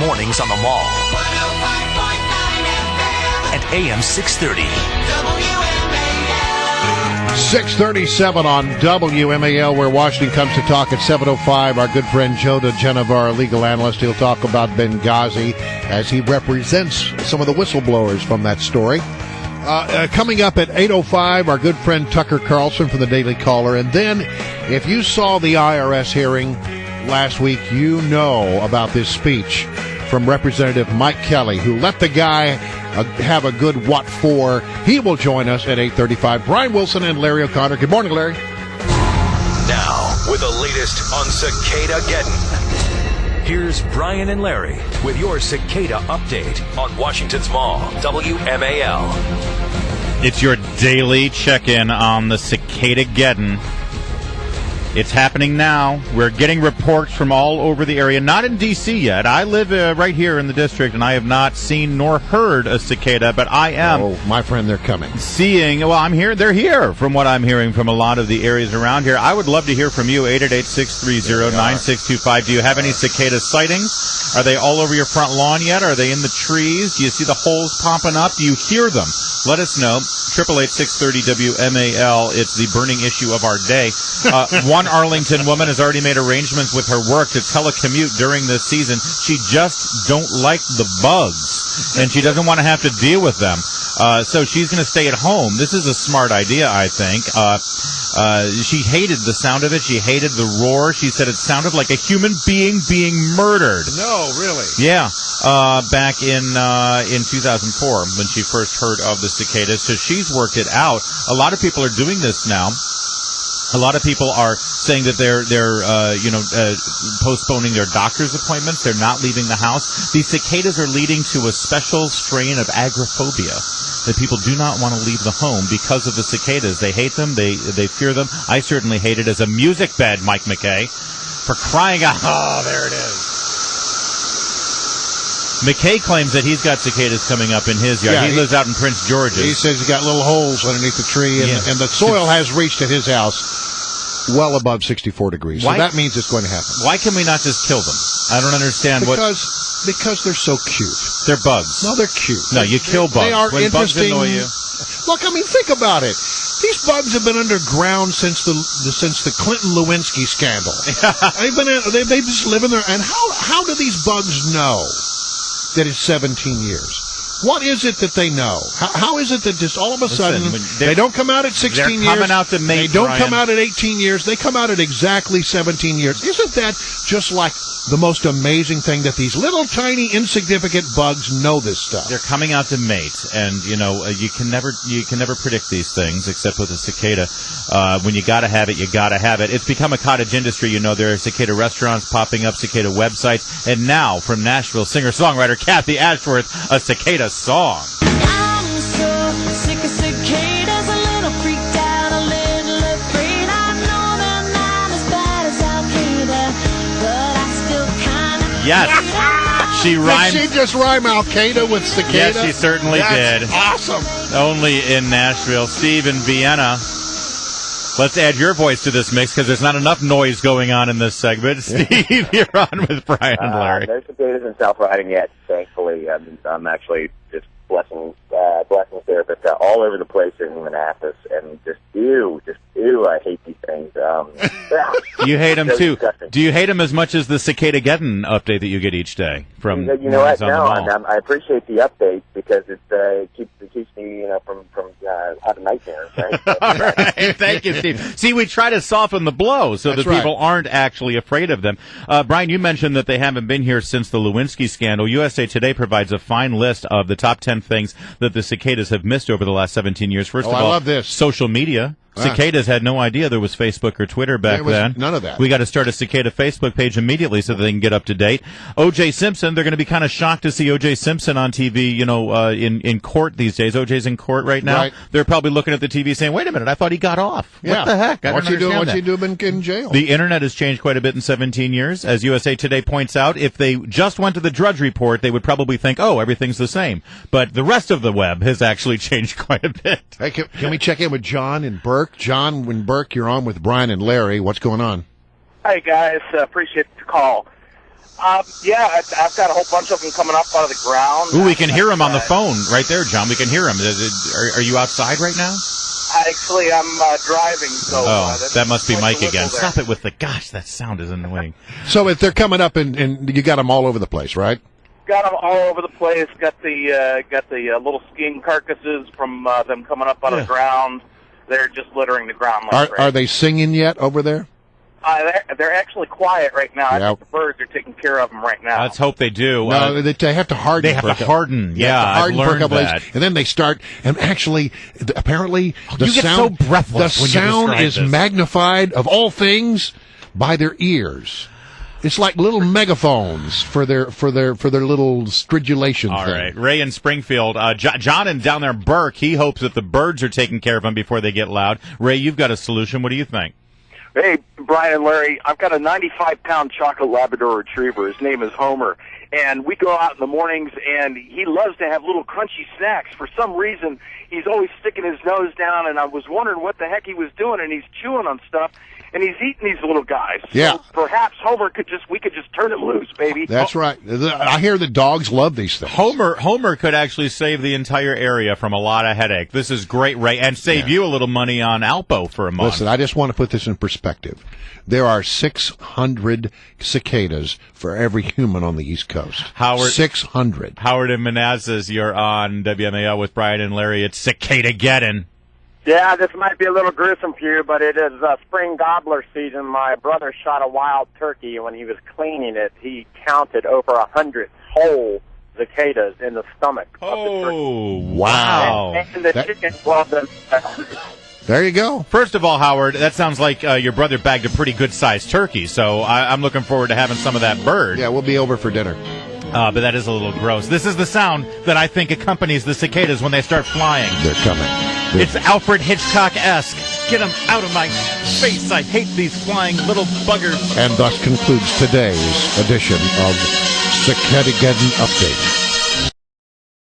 mornings on the Mall. And AM 630. 637 on WMAL, where Washington comes to talk at 7:05. Our good friend Joe DeGeneva, our legal analyst, he'll talk about Benghazi as he represents some of the whistleblowers from that story. Coming up at 8:05, our good friend Tucker Carlson from the Daily Caller. And then, if you saw the IRS hearing last week, you know about this speech from Representative Mike Kelly, who let the guy have a good what for. He will join us at 8:35. Brian Wilson and Larry O'Connor. Good morning, Larry. Now, with the latest on Cicadageddon, here's Brian and Larry with your cicada update on Washington's Mall, WMAL. It's your daily check-in on the Cicadageddon. It's happening now. We're getting reports from all over the area. Not in D.C. yet. I live right here in the district, and I have not seen nor heard a cicada, but I am. Oh, my friend, they're coming. I'm here. They're here from what I'm hearing from a lot of the areas around here. I would love to hear from you, 888-630-9625. Do you have any cicada sightings? Are they all over your front lawn yet? Are they in the trees? Do you see the holes popping up? Do you hear them? Let us know. 888-630-WMAL. It's the burning issue of our day. One Arlington woman has already made arrangements with her work to telecommute during this season. She just don't like the bugs, and she doesn't want to have to deal with them. So she's going to stay at home. This is a smart idea, I think. She hated the sound of it. She hated the roar. She said it sounded like a human being murdered. No, really? Yeah. Back in 2004 when she first heard of the cicadas. So she's worked it out. A lot of people are doing this now. A lot of people are saying that they're postponing their doctor's appointments. They're not leaving the house. These cicadas are leading to a special strain of agoraphobia, that people do not want to leave the home because of the cicadas. They hate them. They fear them. I certainly hate it as a music bed, Mike McKay. For crying out. Oh, there it is. McKay claims that he's got cicadas coming up in his yard. Yeah, he lives out in Prince George's. He says he's got little holes underneath the tree, and the soil has reached at his house well above 64 degrees. So that means it's going to happen. Why can we not just kill them? I don't understand Because they're so cute. They're bugs. No, they're cute. No, you kill bugs. They are when interesting. Bugs annoy you. Look, I mean, think about it. These bugs have been underground since the Clinton Lewinsky scandal. They've just live in there. And how do these bugs know that it's 17 years? What is it that they know? How is it that just all of a sudden they don't come out at 16 years? They're coming out to mate, They don't Brian. come out at 18 years. They come out at exactly 17 years. Isn't that just like the most amazing thing, that these little tiny insignificant bugs know this stuff? They're coming out to mate, and you can never predict these things except with a cicada. When you gotta have it, you gotta have it. It's become a cottage industry. There are cicada restaurants popping up, cicada websites, and now from Nashville, singer-songwriter Kathy Ashworth, a cicada song. I'm so sick of cicadas, a little freaked out, a little afraid. I know they're not as bad as Al-Qaeda, but I still kind of... Yes. She rhymed. Did she just rhyme Al-Qaeda with cicada? Yes, she certainly did. Awesome. Only in Nashville. Steve in Vienna. Let's add your voice to this mix because there's not enough noise going on in this segment. Steve, you're on with Brian and Larry. No cicadas in South Riding yet, thankfully. I'm actually just blessings there, but all over the place in Manassas, and just ew, I hate these things. You hate them too. Disgusting. Do you hate them as much as the Cicadageddon update that you get each day from? You know what? No, I appreciate the update because it keeps me from having nightmares. Right? All right, thank you, Steve. See, we try to soften the blow so that people aren't actually afraid of them. Brian, you mentioned that they haven't been here since the Lewinsky scandal. USA Today provides a fine list of the top 10 things that the cicadas have missed over the last 17 years. First of all, I love this. Social media. Cicadas had no idea there was Facebook or Twitter back then. None of that. We got to start a cicada Facebook page immediately so that they can get up to date. O.J. Simpson, they're going to be kind of shocked to see O.J. Simpson on TV, in court these days. O.J.'s in court right now. Right. They're probably looking at the TV saying, wait a minute, I thought he got off. Yeah. What the heck? What's he doing in jail? The Internet has changed quite a bit in 17 years. As USA Today points out, if they just went to the Drudge Report, they would probably think, oh, everything's the same. But the rest of the web has actually changed quite a bit. Hey, can we check in with John in Burke? John in Burke, you're on with Brian and Larry. What's going on? Hey, guys. Appreciate the call. Yeah, I've got a whole bunch of them coming up out of the ground. Ooh, we can hear him on the phone right there, John. We can hear him. Are you outside right now? Actually, I'm driving, so... that must be Mike again. There. Stop it with the... Gosh, that sound is annoying. So if they're coming up and you got them all over the place, right? Got them all over the place. Got the little skiing carcasses from them coming up out of the ground. They're just littering the ground. Are they singing yet over there? They're actually quiet right now. I Yeah. think the birds are taking care of them right now. Let's hope they do. No, they have to harden. They have to harden. Yeah, harden I've for a learned couple that. days, and then they start. And actually, apparently, the you get sound, so breathless the when you sound describe is this. magnified of all things by their ears. It's like little megaphones for their little stridulation All thing. right, Ray in Springfield. John and down there, Burke. He hopes that the birds are taking care of them before they get loud. Ray, you've got a solution. What do you think? Hey, Brian and Larry, I've got a 95-pound chocolate Labrador Retriever. His name is Homer. And we go out in the mornings, and he loves to have little crunchy snacks. For some reason, he's always sticking his nose down, and I was wondering what the heck he was doing, and he's chewing on stuff, and he's eating these little guys. Yeah. So perhaps Homer we could just turn it loose, baby. That's right. I hear the dogs love these things. Homer could actually save the entire area from a lot of headache. This is great, Ray, and save you a little money on Alpo for a month. Listen, I just want to put this in perspective. There are 600 cicadas for every human on the East Coast. 600. Howard and Manassas, you're on WMAL with Brian and Larry. It's Cicadageddon. Yeah, this might be a little gruesome for you, but it is spring gobbler season. My brother shot a wild turkey, and when he was cleaning it, he counted over 100 whole cicadas in the stomach of the turkey. Oh, wow. And the chicken loved them. There you go. First of all, Howard, that sounds like your brother bagged a pretty good-sized turkey, so I'm looking forward to having some of that bird. Yeah, we'll be over for dinner. But that is a little gross. This is the sound that I think accompanies the cicadas when they start flying. They're coming. It's Alfred Hitchcock-esque. Get them out of my face. I hate these flying little buggers. And thus concludes today's edition of Cicadageddon Update.